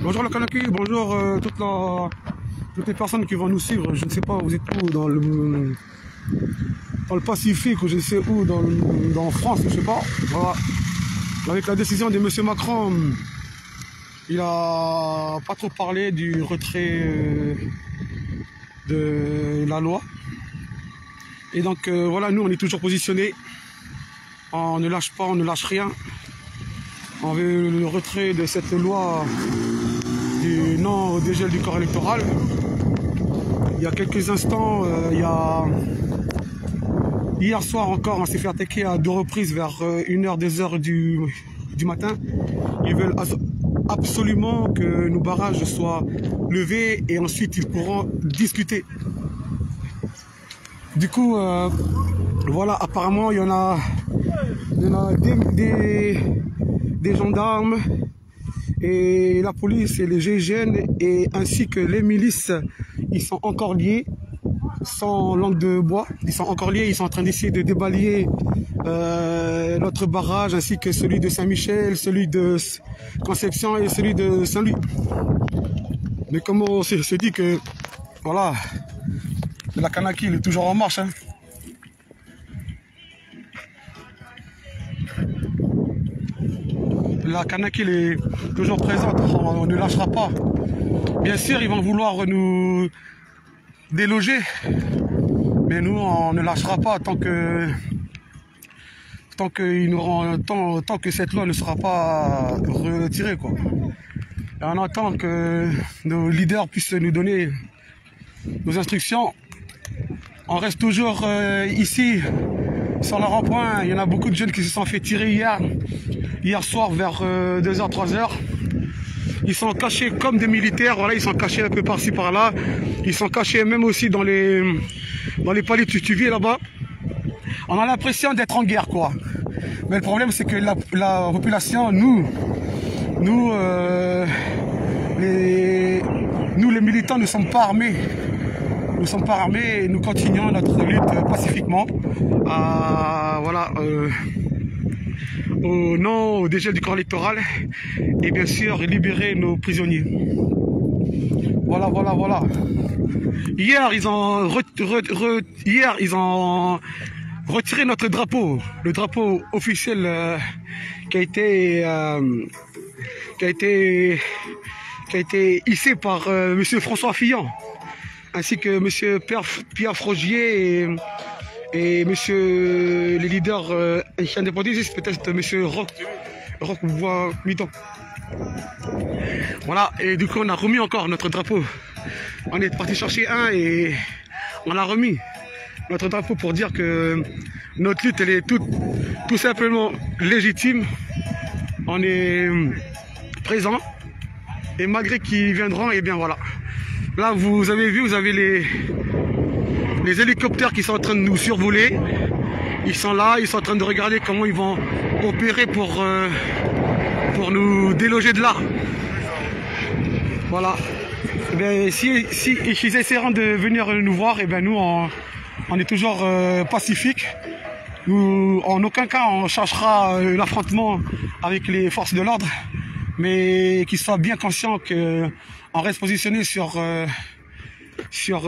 Bonjour le Kanaki, bonjour toutes les personnes qui vont nous suivre. Je ne sais pas, vous êtes où dans le Pacifique ou je ne sais où, dans France, je ne sais pas. Voilà. Avec la décision de M. Macron, il a pas trop parlé du retrait de la loi. Et donc voilà, nous on est toujours positionnés. On ne lâche pas, on ne lâche rien. On veut le retrait de cette loi du non au dégel du corps électoral. Il y a quelques instants, hier soir encore, on s'est fait attaquer à 2 reprises vers 1h, 2h du matin. Ils veulent absolument que nos barrages soient levés et ensuite ils pourront discuter. Du coup, voilà, apparemment il y en a des gendarmes et la police et les GIGN et ainsi que les milices, ils sont encore liés, sans langue de bois, ils sont encore liés, ils sont en train d'essayer de débalayer notre barrage ainsi que celui de Saint-Michel, celui de Conception et celui de Saint-Louis. Mais comme on se dit que, voilà, la Kanaki il est toujours en marche, hein. La Kanaki est toujours présente, on ne lâchera pas. Bien sûr, ils vont vouloir nous déloger, mais nous, on ne lâchera pas tant que cette loi ne sera pas retirée, quoi. Et on attend que nos leaders puissent nous donner nos instructions. On reste toujours ici, sur le rond-point. Il y en a beaucoup de jeunes qui se sont fait tirer hier soir vers 2h, 3h. Ils sont cachés comme des militaires, voilà, ils sont cachés un peu par-ci par-là. Ils sont cachés même aussi dans les paliers de Tutuvier là-bas. On a l'impression d'être en guerre, quoi. Mais le problème, c'est que la population, nous les militants ne sommes pas armés. Nous ne sommes pas armés et nous continuons notre lutte pacifiquement au non au dégel du corps électoral et bien sûr libérer nos prisonniers. Voilà. Hier, ils ont retiré notre drapeau, le drapeau officiel qui a été hissé par Monsieur François Fillon, ainsi que Monsieur Pierre Frogier et Monsieur les leaders indépendantistes, peut-être Monsieur Roch Bois-Midon. Voilà, et du coup on a remis encore notre drapeau. On est parti chercher un et on a remis notre drapeau pour dire que notre lutte elle est tout simplement légitime. On est présent et malgré qu'ils viendront, et bien voilà. Là vous avez vu, vous avez les hélicoptères qui sont en train de nous survoler. Ils sont là, ils sont en train de regarder comment ils vont opérer pour nous déloger de là. Voilà. Et bien, si ils essaieront de venir nous voir, et bien nous on est toujours pacifique. Nous, en aucun cas on cherchera l'affrontement avec les forces de l'ordre, mais qu'ils soient bien conscients qu'on reste positionné sur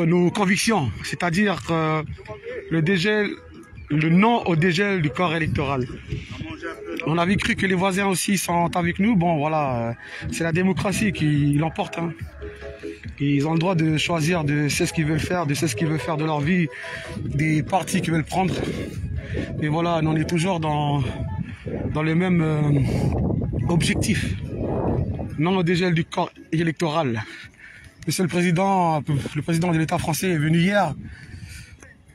nos convictions, c'est-à-dire le non au dégel du corps électoral. On avait cru que les voisins aussi sont avec nous. Bon voilà, c'est la démocratie qui l'emporte, hein. Ils ont le droit de choisir de ce qu'ils veulent faire, de leur vie, des partis qu'ils veulent prendre. Et voilà, on est toujours dans le même objectif. Non au dégel du corps électoral. Monsieur le président de l'État français est venu hier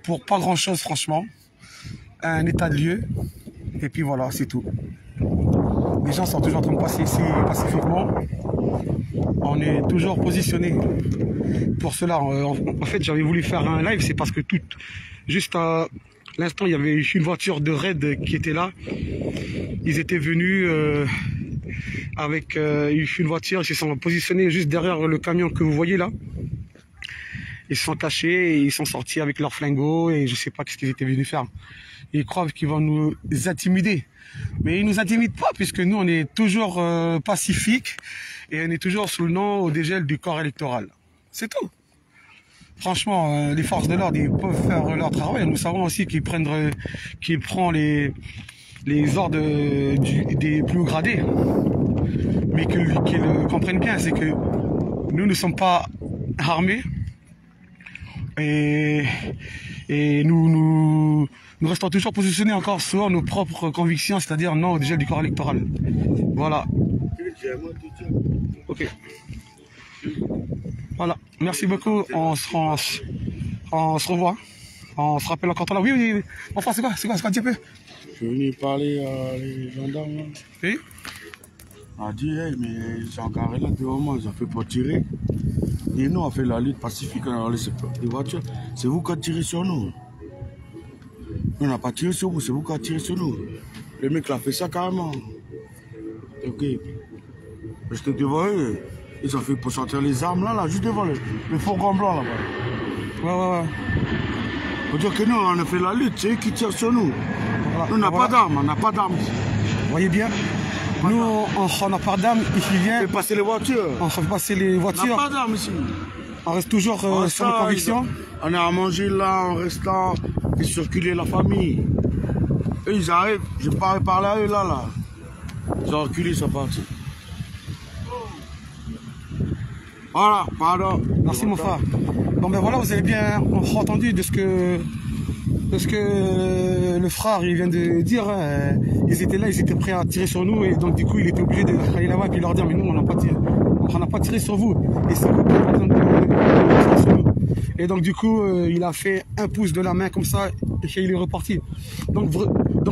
pour pas grand chose franchement. Un état de lieu. Et puis voilà, c'est tout. Les gens sont toujours en train de passer ici pacifiquement. On est toujours positionné pour cela. En fait, j'avais voulu faire un live, c'est parce que juste à l'instant, il y avait une voiture de raid qui était là. Ils étaient venus avec une voiture, ils se sont positionnés juste derrière le camion que vous voyez là. Ils se sont cachés et ils sont sortis avec leurs flingots et je sais pas ce qu'ils étaient venus faire. Ils croient qu'ils vont nous intimider. Mais ils nous intimident pas, puisque nous, on est toujours pacifiques et on est toujours sous le nom au dégel du corps électoral. C'est tout. Franchement, les forces de l'ordre, ils peuvent faire leur travail. Nous savons aussi qu'ils prennent les ordres des plus hauts gradés. Mais qu'ils comprennent bien, c'est que nous ne sommes pas armés et nous restons toujours positionnés encore sur nos propres convictions, c'est-à-dire non au dégel du corps électoral. Voilà. Ok. Voilà. Merci beaucoup. On se revoit. On se rappelle encore tout à l'heure. Oui. Enfin, c'est quoi, dis un peu. Je suis venu parler à les gendarmes. Oui. On a dit, hey, mais ils ont garé là devant moi, ils ont fait pour tirer. Et nous, on fait la lutte pacifique, on a laissé les voitures. C'est vous qui avez tiré sur nous. On n'a pas tiré sur vous, c'est vous qui avez tiré sur nous. Le mec l'a fait ça carrément. Ok. J'étais devant eux. Ils ont fait pour sortir les armes là, juste devant le fourgon blanc là-bas. Ouais. Faut dire que nous, on a fait la lutte, c'est eux qui tirent sur nous. Voilà. Nous, on n'a pas d'armes, on n'a pas d'armes. Vous voyez bien, nous, on n'a pas d'armes ici vient. On fait passer les voitures. On fait passer les voitures. On n'a pas d'armes ici. On reste toujours sur nos convictions. On a à manger là, en restant, et circuler la famille. Et ils arrivent, je parle parler à eux là. Ils ont reculé, ils sont partis. Voilà, pardon. Merci mon frère. Bon ben voilà, vous avez bien entendu de ce que le frère il vient de dire. Ils étaient là, ils étaient prêts à tirer sur nous et donc du coup il était obligé d'aller là-bas et leur dire mais nous on n'a pas tiré sur vous et c'est vous qui êtes en train de tirer sur nous. Et donc du coup il a fait un pouce de la main comme ça et il est reparti. Donc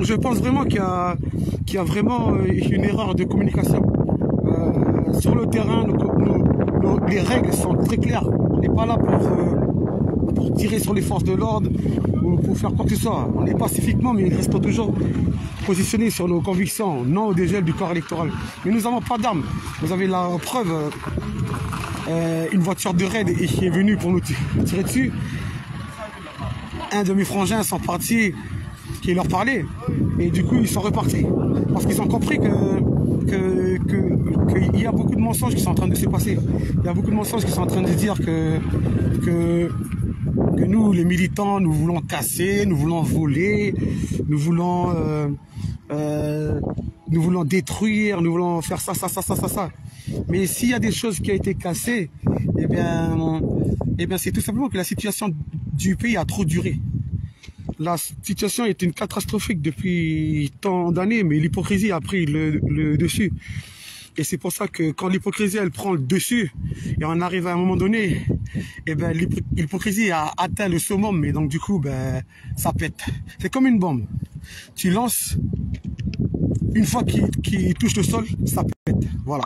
je pense vraiment qu'il y a vraiment une erreur de communication. Sur le terrain, les règles sont très claires. On n'est pas là pour tirer sur les forces de l'ordre ou pour faire quoi que ce soit. On est pacifiquement, mais il reste toujours positionné sur nos convictions, non au dégel du corps électoral. Mais nous n'avons pas d'armes. Vous avez la preuve, une voiture de raid qui est venue pour nous tirer dessus. Un de mes frangins sont partis qui leur parlait et du coup ils sont repartis parce qu'ils ont compris qu'il y a beaucoup de mensonges qui sont en train de se passer. Il y a beaucoup de mensonges qui sont en train de dire que nous, les militants, nous voulons casser, nous voulons voler, nous voulons détruire, nous voulons faire ça. Mais s'il y a des choses qui ont été cassées, eh bien c'est tout simplement que la situation du pays a trop duré. La situation est une catastrophique depuis tant d'années, mais l'hypocrisie a pris le dessus. Et c'est pour ça que quand l'hypocrisie elle prend le dessus et on arrive à un moment donné, eh ben l'hypocrisie a atteint le summum, mais donc du coup ça pète. C'est comme une bombe. Tu lances, une fois qu'il touche le sol, ça pète. Voilà.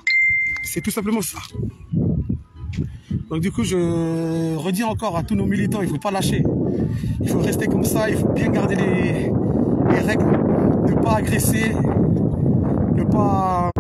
C'est tout simplement ça. Donc du coup, je redis encore à tous nos militants, il ne faut pas lâcher. Il faut rester comme ça, il faut bien garder les règles, ne pas agresser, ne pas...